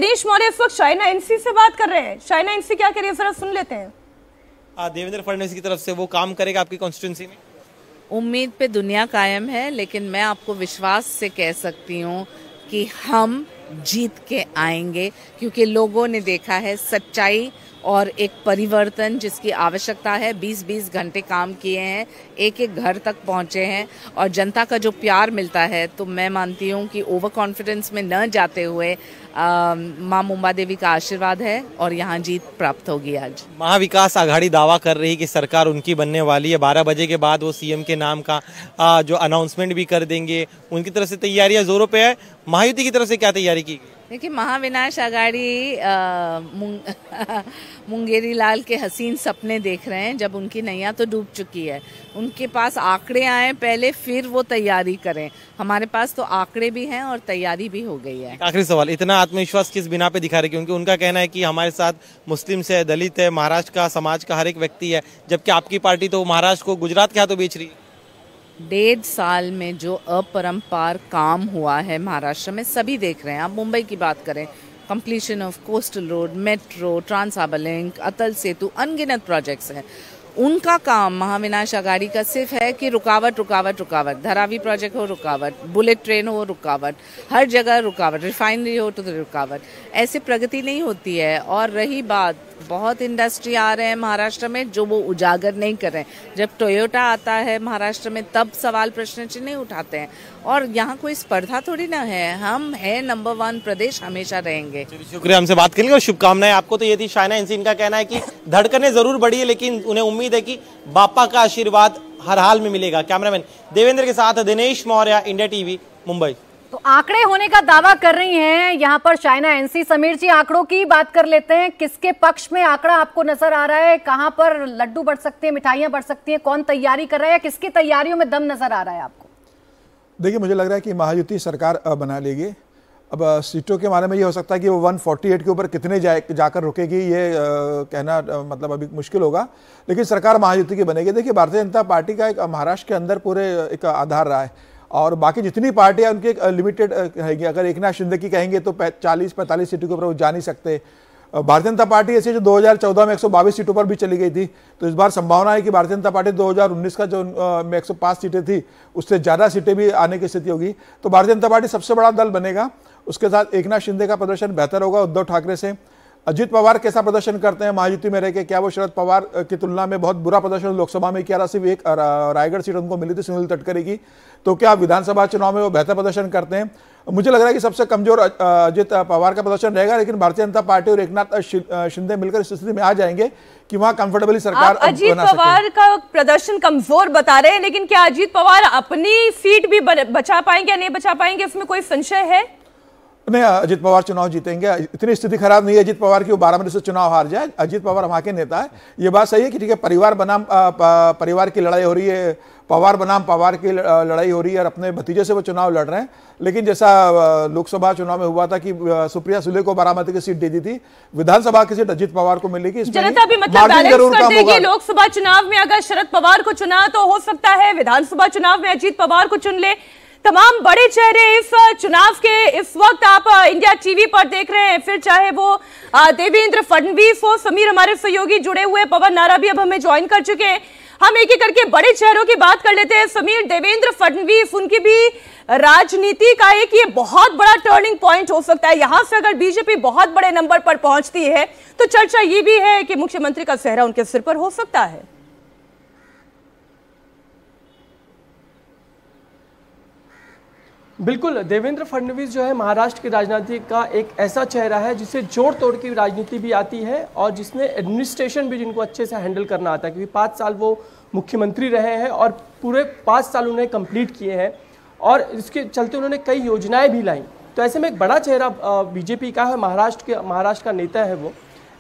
दिनेश मौर्य इस वक्त शाइना एनसी से बात कर रहे हैं। शाइना एनसी क्या कह रही है, जरा सुन लेते हैं। देवेंद्र फडणवीस की तरफ से वो काम करेगा आपकी कॉन्स्टिट्यूंसी में? उम्मीद पे दुनिया कायम है, लेकिन मैं आपको विश्वास से कह सकती हूँ कि हम जीत के आएंगे, क्योंकि लोगों ने देखा है सच्चाई और एक परिवर्तन जिसकी आवश्यकता है। 20-20 घंटे काम किए हैं, एक एक घर तक पहुंचे हैं और जनता का जो प्यार मिलता है, तो मैं मानती हूं कि ओवर कॉन्फिडेंस में न जाते हुए मां मुंबा देवी का आशीर्वाद है और यहां जीत प्राप्त होगी। आज महाविकास आघाड़ी दावा कर रही कि सरकार उनकी बनने वाली है। 12 बजे के बाद वो सीएम के नाम का जो अनाउंसमेंट भी कर देंगे। उनकी तरफ से तैयारियां जोरों पे है। महायुति की तरफ से क्या तैयारी की गई? देखिए, महाविनाश आघाड़ी मुंगेरी लाल के हसीन सपने देख रहे हैं। जब उनकी नैया तो डूब चुकी है, उनके पास आंकड़े आए पहले, फिर वो तैयारी करें। हमारे पास तो आंकड़े भी हैं और तैयारी भी हो गई है। आखिरी सवाल, इतना आत्मविश्वास किस बिना पे दिखा रहे? क्योंकि उनका कहना है कि हमारे साथ मुस्लिम है, दलित है, महाराष्ट्र का समाज का हर एक व्यक्ति है, जबकि आपकी पार्टी तो महाराष्ट्र को गुजरात के हाथों बेच रही है। 1.5 साल में जो अपरंपार काम हुआ है महाराष्ट्र में, सभी देख रहे हैं। आप मुंबई की बात करें, completion of coastal road, metro, trans harbour link, Atal Setu, अनगिनत प्रोजेक्ट्स हैं। उनका काम महाविनाश आघाड़ी का सिर्फ है कि रुकावट रुकावट रुकावट, धारावी प्रोजेक्ट हो रुकावट, बुलेट ट्रेन हो रुकावट, हर जगह रुकावट, रिफाइनरी हो तो रुकावट। ऐसे प्रगति नहीं होती है। और रही बात, बहुत इंडस्ट्री आ रहे हैं महाराष्ट्र में जो वो उजागर नहीं कर रहे हैं। जब टोयोटा आता है महाराष्ट्र में तब सवाल प्रश्न चिन्ह नहीं उठाते हैं। और यहाँ कोई स्पर्धा थोड़ी ना है, हम है नंबर 1 प्रदेश, हमेशा रहेंगे। शुक्रिया, हमसे बात करेंगे और शुभकामनाएं आपको। तो ये थी शाइना एनसी। इनका कहना है कि धड़कनें जरूर बढ़ी है, लेकिन उन्हें उम्मीद है कि बापा का आशीर्वाद हर हाल में मिलेगा। कैमरामैन देवेंद्र के साथ दिनेश मौर्य, इंडिया टीवी, मुंबई। तो आंकड़े होने का दावा कर रही हैं यहाँ पर शाइना एनसी। समीर जी, आंकड़ों की बात कर लेते हैं। किसके पक्ष में आंकड़ा आपको नजर आ रहा है? कहां पर लड्डू बढ़ सकते हैं, मिठाइयां बढ़ सकती हैं? कौन तैयारी कर रहा है या किसकी तैयारियों में दम नजर आ रहा है आपको? देखिए, मुझे लग रहा है कि महायुति सरकार बना लेगी। अब सीटों के बारे में ये हो सकता है कि वो 148 के ऊपर कितने जाकर रुकेगी, ये कहना मतलब अभी मुश्किल होगा, लेकिन सरकार महायुति की बनेगी। देखिए, भारतीय जनता पार्टी का एक महाराष्ट्र के अंदर पूरे एक आधार रहा है और बाकी जितनी पार्टियां उनकी एक लिमिटेड रहेगी। अगर एकनाथ शिंदे की कहेंगे तो 40-45 सीटों के ऊपर वो जा नहीं सकते। भारतीय जनता पार्टी ऐसी जो 2014 में 122 सीटों पर भी चली गई थी, तो इस बार संभावना है कि भारतीय जनता पार्टी 2019 का जो में 105 सीटें थी उससे ज़्यादा सीटें भी आने की स्थिति होगी। तो भारतीय जनता पार्टी सबसे बड़ा दल बनेगा। उसके साथ एकनाथ शिंदे का प्रदर्शन बेहतर होगा उद्धव ठाकरे से। अजित पवार कैसा प्रदर्शन करते हैं महायुति में रहकर? क्या वो शरद पवार की तुलना में बहुत बुरा प्रदर्शन लोकसभा में किया? सिर्फ एक रायगढ़ सीट उनको मिली थी सुनील तटकरे की। तो क्या विधानसभा चुनाव में वो बेहतर प्रदर्शन करते हैं? मुझे लग रहा है कि सबसे कमजोर अजित पवार का प्रदर्शन रहेगा, लेकिन भारतीय जनता पार्टी और एकनाथ शिंदे मिलकर इस स्थिति में आ जाएंगे कि वहां कंफर्टेबली सरकार बना अजित पवार का प्रदर्शन कमजोर बता रहे हैं, लेकिन क्या अजित पवार अपनी सीट भी बचा पाएंगे या नहीं बचा पाएंगे, इसमें कोई संशय है? नहीं, अजित पवार चुनाव जीतेंगे। इतनी स्थिति खराब नहीं है अजित पवार की वो बारामती से चुनाव हार जाए। अजित पवार वहां के नेता है। ये बात सही है कि ठीक है, परिवार बनाम परिवार की लड़ाई हो रही है, पवार बनाम पवार की लड़ाई हो रही है और अपने भतीजे से वो चुनाव लड़ रहे हैं। लेकिन जैसा लोकसभा चुनाव में हुआ था कि सुप्रिया सुले को बारामती की सीट दे दी थी, विधानसभा की सीट अजित पवार को मिलेगी। जनता भी मतलब बैलेंस कर देगी। लोकसभा चुनाव में अगर शरद पवार को चुना तो हो सकता है विधानसभा चुनाव में अजित पवार को चुन ले। तमाम बड़े चेहरे इस चुनाव के इस वक्त आप इंडिया टीवी पर देख रहे हैं, फिर चाहे वो देवेंद्र फडणवीस हो, समीर हमारे सहयोगी जुड़े हुए, पवन नारा भी अब हमें ज्वाइन कर चुके हैं। हम एक एक करके बड़े चेहरों की बात कर लेते हैं। समीर, देवेंद्र फडणवीस, उनकी भी राजनीति का एक ये बहुत बड़ा टर्निंग पॉइंट हो सकता है। यहां से अगर बीजेपी बहुत बड़े नंबर पर पहुंचती है तो चर्चा ये भी है कि मुख्यमंत्री का सेहरा उनके सिर पर हो सकता है। बिल्कुल, देवेंद्र फडणवीस जो है महाराष्ट्र की राजनीति का एक ऐसा चेहरा है जिसे जोड़ तोड़ की राजनीति भी आती है और जिसने एडमिनिस्ट्रेशन भी जिनको अच्छे से हैंडल करना आता है, क्योंकि 5 साल वो मुख्यमंत्री रहे हैं और पूरे 5 साल उन्हें कंप्लीट किए हैं और इसके चलते उन्होंने कई योजनाएं भी लाई। तो ऐसे में एक बड़ा चेहरा बीजेपी का है, महाराष्ट्र का नेता है वो।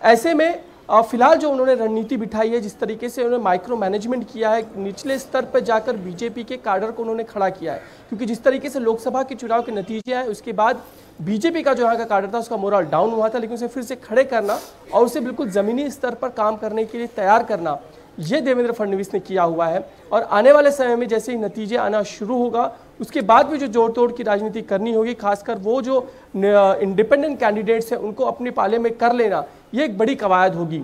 ऐसे में फिलहाल जो उन्होंने रणनीति बिठाई है, जिस तरीके से उन्होंने माइक्रो मैनेजमेंट किया है, निचले स्तर पर जाकर बीजेपी के काडर को उन्होंने खड़ा किया है, क्योंकि जिस तरीके से लोकसभा के चुनाव के नतीजे आए उसके बाद बीजेपी का जो यहाँ का काडर था उसका मोरल डाउन हुआ था, लेकिन उसे फिर से खड़े करना और उसे बिल्कुल ज़मीनी स्तर पर काम करने के लिए तैयार करना, ये देवेंद्र फडणवीस ने किया हुआ है। और आने वाले समय में जैसे ही नतीजे आना शुरू होगा, उसके बाद भी जो जोड़ तोड़ की राजनीति करनी होगी, खासकर वो जो इंडिपेंडेंट कैंडिडेट्स हैं उनको अपने पाले में कर लेना, ये एक बड़ी कवायद होगी।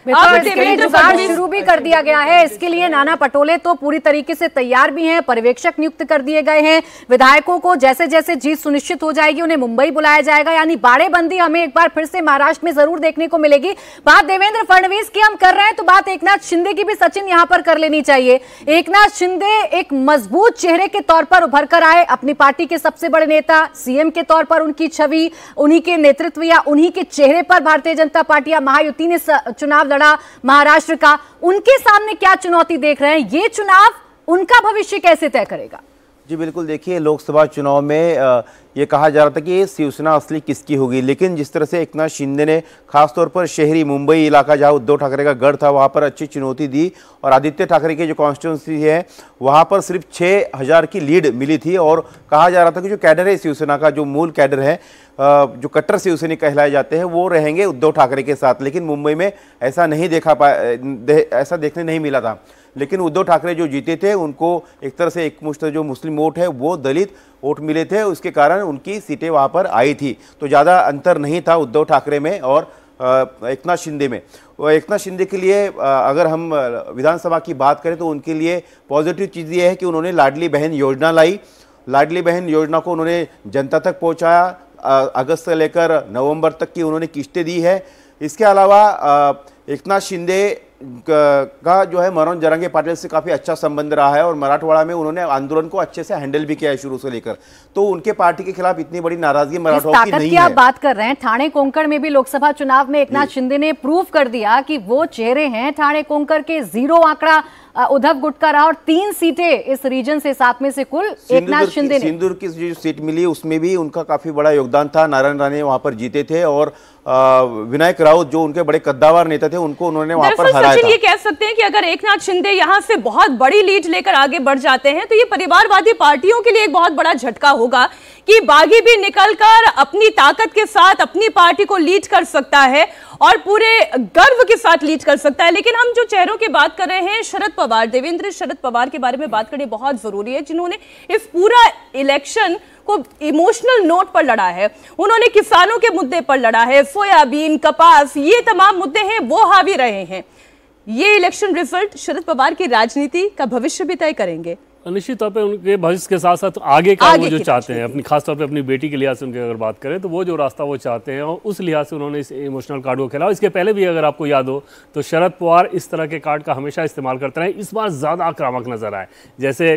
जुगाड़ शुरू भी कर दिया गया है। इसके लिए नाना पटोले तो पूरी तरीके से तैयार भी हैं, पर्यवेक्षक नियुक्त कर दिए गए हैं। विधायकों को जैसे जैसे जीत सुनिश्चित हो जाएगी उन्हें मुंबई बुलाया जाएगा, यानी बाड़ेबंदी हमें एक बार फिर से महाराष्ट्र में जरूर देखने को मिलेगी। बात देवेंद्र फडणवीस की हम कर रहे हैं तो बात एकनाथ शिंदे की भी सचिन यहां पर कर लेनी चाहिए। एकनाथ शिंदे एक मजबूत चेहरे के तौर पर उभर कर आए, अपनी पार्टी के सबसे बड़े नेता, सीएम के तौर पर उनकी छवि, उन्हीं के नेतृत्व या उन्हीं के चेहरे पर भारतीय जनता पार्टी या महायुति ने चुनाव लड़ा महाराष्ट्र का। उनके सामने क्या चुनौती देख रहे हैं? ये चुनाव उनका भविष्य कैसे तय करेगा? जी बिल्कुल, देखिए लोकसभा चुनाव में ये कहा जा रहा था कि शिवसेना असली किसकी होगी, लेकिन जिस तरह से एकनाथ शिंदे ने खासतौर पर शहरी मुंबई इलाका जहां उद्धव ठाकरे का गढ़ था वहां पर अच्छी चुनौती दी, और आदित्य ठाकरे की जो कॉन्स्टिट्यूंसी है वहां पर सिर्फ 6000 की लीड मिली थी। और कहा जा रहा था कि जो कैडर है शिवसेना का, जो मूल कैडर है, जो कट्टर शिवसैनिक कहलाए जाते हैं, वो रहेंगे उद्धव ठाकरे के साथ। लेकिन मुंबई में ऐसा नहीं ऐसा देखने नहीं मिला था। लेकिन उद्धव ठाकरे जो जीते थे उनको एक तरह से एकमुश्त जो मुस्लिम वोट है वो दलित वोट मिले थे, उसके कारण उनकी सीटें वहां पर आई थी। तो ज़्यादा अंतर नहीं था उद्धव ठाकरे में और एकनाथ शिंदे में। एकनाथ शिंदे के लिए अगर हम विधानसभा की बात करें तो उनके लिए पॉजिटिव चीज़ ये है कि उन्होंने लाडली बहन योजना लाई। लाडली बहन योजना को उन्होंने जनता तक पहुँचाया। अगस्त से लेकर नवंबर तक की उन्होंने किस्तें दी है। इसके अलावा एकनाथ शिंदे का जो है मनोज जरांगे पाटिल से काफ़ी अच्छा संबंध रहा है और मराठवाड़ा में उन्होंने आंदोलन को अच्छे से हैंडल भी किया है शुरू से लेकर। तो उनके पार्टी के खिलाफ इतनी बड़ी नाराजगी मराठवाड़ा की नहीं है। आप बात कर रहे हैं ठाणे कोंकण में भी लोकसभा चुनाव में एकनाथ शिंदे ने प्रूव कर दिया कि वो चेहरे हैं। ठाणे कोंकण के 0 आंकड़ा उद्धव गुट का रहा और 3 सीटें इस रीजन से 7 में से कुल एकनाथ शिंदे ने। सिंदूर की जो सीट मिली उसमें भी उनका काफी बड़ा योगदान था। नारायण राणे वहां पर जीते थे और विनायक राउत जो उनके बड़े कद्दावर नेता थे उनको उन्होंने वहां पर हराया था। ये कह सकते हैं कि अगर एकनाथ शिंदे यहां से बहुत बड़ी लीड लेकर आगे बढ़ जाते हैं तो ये परिवारवादी पार्टियों के लिए एक बहुत बड़ा झटका होगा कि बागी भी निकलकर अपनी ताकत के साथ अपनी पार्टी को लीड कर सकता है और पूरे गर्व के साथ लीड कर सकता है। लेकिन हम जो चेहरों की बात कर रहे हैं, शरद पवार, देवेंद्र शरद पवार के बारे में बात करनी बहुत जरूरी है, जिन्होंने इस पूरा इलेक्शन को इमोशनल नोट पर लड़ा है। उन्होंने किसानों के मुद्दे पर लड़ा है, सोयाबीन, कपास, ये तमाम मुद्दे हैं वो हावी रहे हैं। ये इलेक्शन रिजल्ट शरद पवार की राजनीति का भविष्य भी तय करेंगे। निश्चित तौर पे उनके भविष्य के साथ साथ आगे का वो जो चाहते हैं, अपनी खासतौर पे अपनी बेटी के लिहाज से उनकी अगर बात करें तो वो जो रास्ता वो चाहते हैं और उस लिहाज से उन्होंने इस इमोशनल कार्ड को खेला। इसके पहले भी अगर आपको याद हो तो शरद पवार इस तरह के कार्ड का हमेशा इस्तेमाल करते रहे। इस बार ज़्यादा आक्रामक नजर आए। जैसे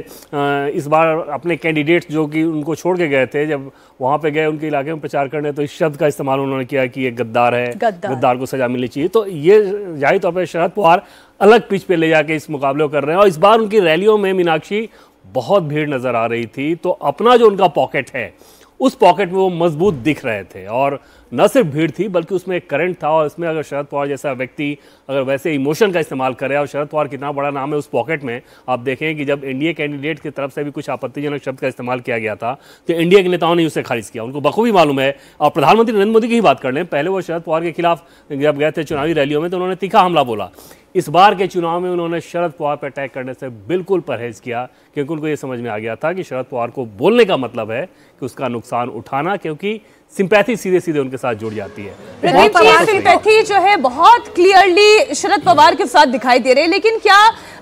इस बार अपने कैंडिडेट्स जो कि उनको छोड़ के गए थे, जब वहाँ पे गए उनके इलाके में प्रचार करने तो इस शब्द का इस्तेमाल उन्होंने किया कि ये गद्दार है, गद्दार को सजा मिलनी चाहिए। तो ये जाहिर तौर पर शरद पवार अलग पिच पे ले जाके इस मुकाबले कर रहे हैं। और इस बार उनकी रैलियों में मीनाक्षी बहुत भीड़ नजर आ रही थी, तो अपना जो उनका पॉकेट है उस पॉकेट में वो मजबूत दिख रहे थे। और न सिर्फ भीड़ थी बल्कि उसमें एक करंट था। और इसमें अगर शरद पवार जैसा व्यक्ति अगर वैसे इमोशन का इस्तेमाल करे, और शरद पवार कितना बड़ा नाम है उस पॉकेट में, आप देखें कि जब एनडीए कैंडिडेट की तरफ से भी कुछ आपत्तिजनक शब्द का इस्तेमाल किया गया था तो एनडीए के नेताओं ने उसे खारिज किया। उनको बखूबी मालूम है। और प्रधानमंत्री नरेंद्र मोदी की ही बात कर लें, पहले वो शरद पवार के खिलाफ जब गए थे चुनावी रैलियों में तो उन्होंने तीखा हमला बोला। इस बार के चुनाव में उन्होंने शरद पवार पर अटैक करने से बिल्कुल परहेज किया, क्योंकि उनको ये समझ में आ गया था कि शरद पवार को बोलने का मतलब है कि उसका नुकसान उठाना, क्योंकि सिंपैथी सीधे सीधे उनके साथ जुड़ जाती है। प्रदीप जी, सिंपैथी जो है बहुत क्लियरली शरद पवार के साथ दिखाई दे रही है, लेकिन क्या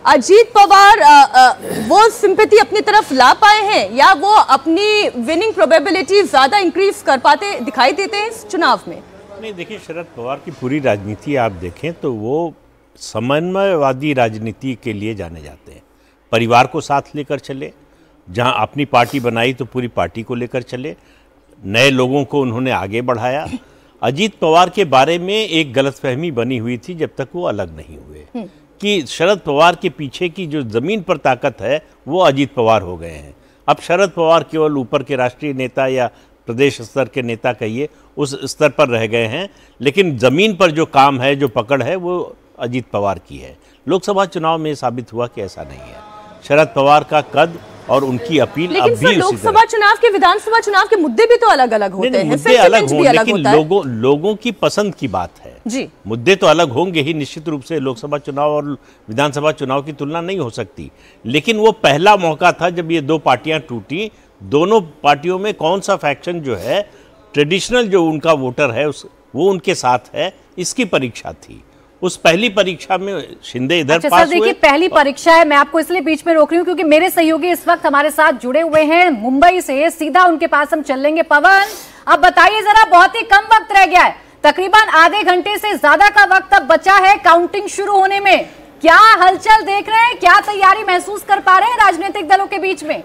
अजीत पवार वो सिंपैथी अपनी तरफ ला पाए हैं या वो अपनी विनिंग प्रोबेबिलिटी ज्यादा इंक्रीज कर पाते दिखाई देते हैं इस चुनाव में? नहीं, देखिए शरद पवार की पूरी राजनीति आप देखें तो वो समन्वयवादी राजनीति के लिए जाने जाते हैं। परिवार को साथ लेकर चले, जहां अपनी पार्टी बनाई तो पूरी पार्टी को लेकर चले, नए लोगों को उन्होंने आगे बढ़ाया। अजीत पवार के बारे में एक गलतफहमी बनी हुई थी जब तक वो अलग नहीं हुए कि शरद पवार के पीछे की जो ज़मीन पर ताकत है वो अजीत पवार हो गए हैं। अब शरद पवार केवल ऊपर के राष्ट्रीय नेता या प्रदेश स्तर के नेता कहिए उस स्तर पर रह गए हैं, लेकिन ज़मीन पर जो काम है, जो पकड़ है, वो अजीत पवार की है। लोकसभा चुनाव में साबित हुआ कि ऐसा नहीं है। शरद पवार का कद और उनकी अपील अब भी लोकसभा चुनाव के, विधानसभा चुनाव के मुद्दे भी तो अलग अलग होते हैं, मुद्दे अलग हों, लेकिन लोगों की पसंद की बात है। जी। मुद्दे तो अलग होंगे ही, निश्चित रूप से लोकसभा चुनाव और विधानसभा चुनाव की तुलना नहीं हो सकती, लेकिन वो पहला मौका था जब ये दो पार्टियां टूटी। दोनों पार्टियों में कौन सा फैक्शन जो है, ट्रेडिशनल जो उनका वोटर है वो उनके साथ है, इसकी परीक्षा थी। उस पहली परीक्षा में शिंदे इधर अच्छा, पास सर देखिए, पहली परीक्षा है, मैं आपको इसलिए बीच में रोक रही हूँ क्योंकि मेरे सहयोगी इस वक्त हमारे साथ जुड़े हुए हैं मुंबई से, सीधा उनके पास हम चल लेंगे। पवन, अब बताइए जरा, बहुत ही कम वक्त रह गया है, तकरीबन आधे घंटे से ज्यादा का वक्त अब बचा है काउंटिंग शुरू होने में। क्या हलचल देख रहे हैं, क्या तैयारी महसूस कर पा रहे हैं राजनीतिक दलों के बीच में?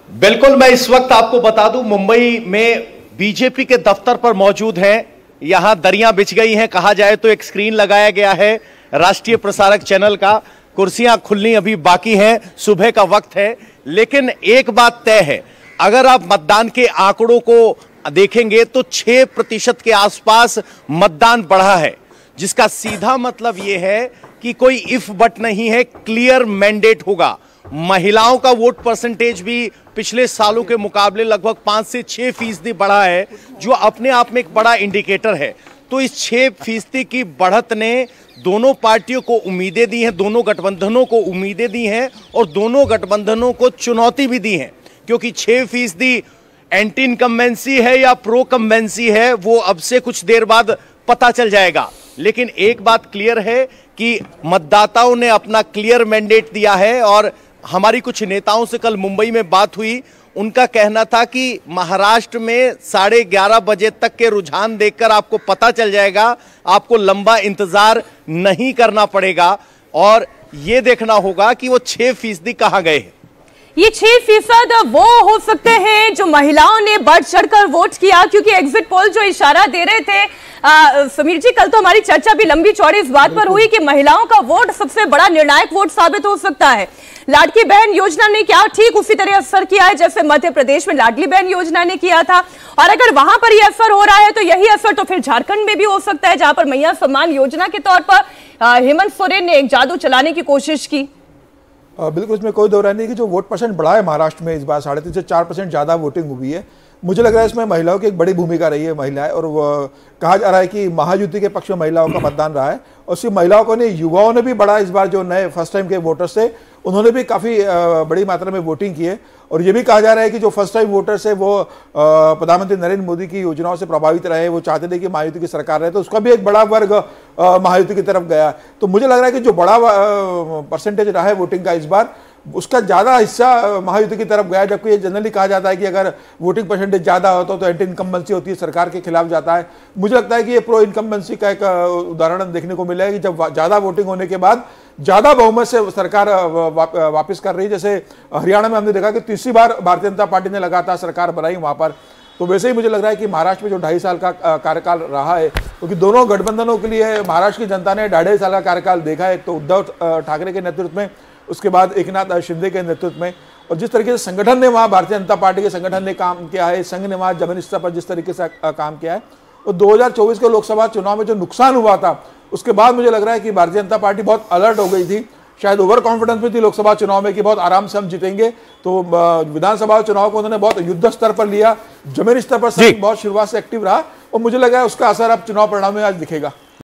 बिल्कुल, मैं इस वक्त आपको बता दूं, मुंबई में बीजेपी के दफ्तर पर मौजूद हैं। यहां दरियां बिछ गई हैं, कहा जाए तो एक स्क्रीन लगाया गया है राष्ट्रीय प्रसारक चैनल का। कुर्सियां खुलनी अभी बाकी हैं, सुबह का वक्त है। लेकिन एक बात तय है, अगर आप मतदान के आंकड़ों को देखेंगे तो 6% के आसपास मतदान बढ़ा है, जिसका सीधा मतलब यह है कि कोई इफ बट नहीं है, क्लियर मैंडेट होगा। महिलाओं का वोट परसेंटेज भी पिछले सालों के मुकाबले लगभग 5 से 6% बढ़ा है, जो अपने आप में एक बड़ा इंडिकेटर है। तो इस 6% की बढ़त ने दोनों पार्टियों को उम्मीदें दी हैं, दोनों गठबंधनों को उम्मीदें दी हैं और दोनों गठबंधनों को चुनौती भी दी है, क्योंकि 6% एंटी इनकम्बेंसी है या प्रो कम्बेंसी है, वो अब से कुछ देर बाद पता चल जाएगा। लेकिन एक बात क्लियर है कि मतदाताओं ने अपना क्लियर मैंडेट दिया है। और हमारी कुछ नेताओं से कल मुंबई में बात हुई, उनका कहना था कि महाराष्ट्र में 11:30 बजे तक के रुझान देखकर आपको पता चल जाएगा, आपको लंबा इंतजार नहीं करना पड़ेगा और यह देखना होगा कि वो 6% कहां गए हैं। ये 6% वो हो सकते हैं जो महिलाओं ने बढ़ चढ़कर वोट किया, क्योंकि एग्जिट पोल जो इशारा दे रहे थे समीर जी, कल तो हमारी चर्चा भी लंबी चौड़ी इस बात पर हुई कि महिलाओं का वोट सबसे बड़ा निर्णायक वोट साबित हो सकता है। लाडली बहन योजना ने क्या ठीक उसी तरह असर किया है जैसे मध्य प्रदेश में लाडली बहन योजना ने किया था, और अगर वहां पर यह असर हो रहा है तो यही असर तो फिर झारखंड में भी हो सकता है, जहां पर मैया सम्मान योजना के तौर पर हेमंत सोरेन ने एक जादू चलाने की कोशिश की। बिल्कुल, इसमें कोई दो राय नहीं कि जो वोट परसेंट बढ़ा है महाराष्ट्र में इस बार 3.5 से 4% ज़्यादा वोटिंग हुई है। मुझे लग रहा है इसमें महिलाओं की एक बड़ी भूमिका रही है, महिलाएं, और कहा जा रहा है कि महायुति के पक्ष में महिलाओं का मतदान रहा है। और सिर्फ महिलाओं को नहीं, युवाओं ने भी बड़ा इस बार, जो नए फर्स्ट टाइम के वोटर्स थे उन्होंने भी काफ़ी बड़ी मात्रा में वोटिंग की है। और ये भी कहा जा रहा है कि जो फर्स्ट टाइम वोटर्स है वो प्रधानमंत्री नरेंद्र मोदी की योजनाओं से प्रभावित रहे, वो चाहते थे कि महायुति की सरकार रहे, तो उसका भी एक बड़ा वर्ग महायुति की तरफ गया। तो मुझे लग रहा है कि जो बड़ा परसेंटेज रहा है वोटिंग का इस बार, उसका ज़्यादा हिस्सा महायुति की तरफ गया, जबकि ये जनरली कहा जाता है कि अगर वोटिंग परसेंटेज ज़्यादा होता तो एंटी इनकम्बेंसी होती है, सरकार के खिलाफ जाता है। मुझे लगता है कि ये प्रो इनकम्बेंसी का एक उदाहरण देखने को मिला है कि जब ज़्यादा वोटिंग होने के बाद ज़्यादा बहुमत से सरकार वापस कर रही है। जैसे हरियाणा में हमने देखा कि तीसरी बार भारतीय जनता पार्टी ने लगातार सरकार बनाई वहाँ पर। तो वैसे ही मुझे लग रहा है कि महाराष्ट्र में जो 2.5 साल का कार्यकाल रहा है, क्योंकि दोनों गठबंधनों के लिए महाराष्ट्र की जनता ने 2.5 साल का कार्यकाल देखा है, तो उद्धव ठाकरे के नेतृत्व में, उसके बाद एकनाथ शिंदे के नेतृत्व में, और जिस तरीके से संगठन ने वहाँ भारतीय जनता पार्टी के संगठन ने काम किया है, संघ ने वहाँ जमीनी स्तर पर जिस तरीके से काम किया है, और 2024 के लोकसभा चुनाव में जो नुकसान हुआ था उसके बाद मुझे लग रहा है कि भारतीय जनता पार्टी बहुत अलर्ट हो गई थी, शायद ओवर कॉन्फिडेंस में थी लोकसभा चुनाव में कि बहुत आराम से हम जीतेंगे। तो विधानसभा चुनाव को उन्होंने बहुत युद्ध स्तर पर लिया, जमीनी स्तर पर बहुत शुरुआत से एक्टिव रहा, और मुझे लगा है उसका असर अब चुनाव परिणाम में आज दिखेगा।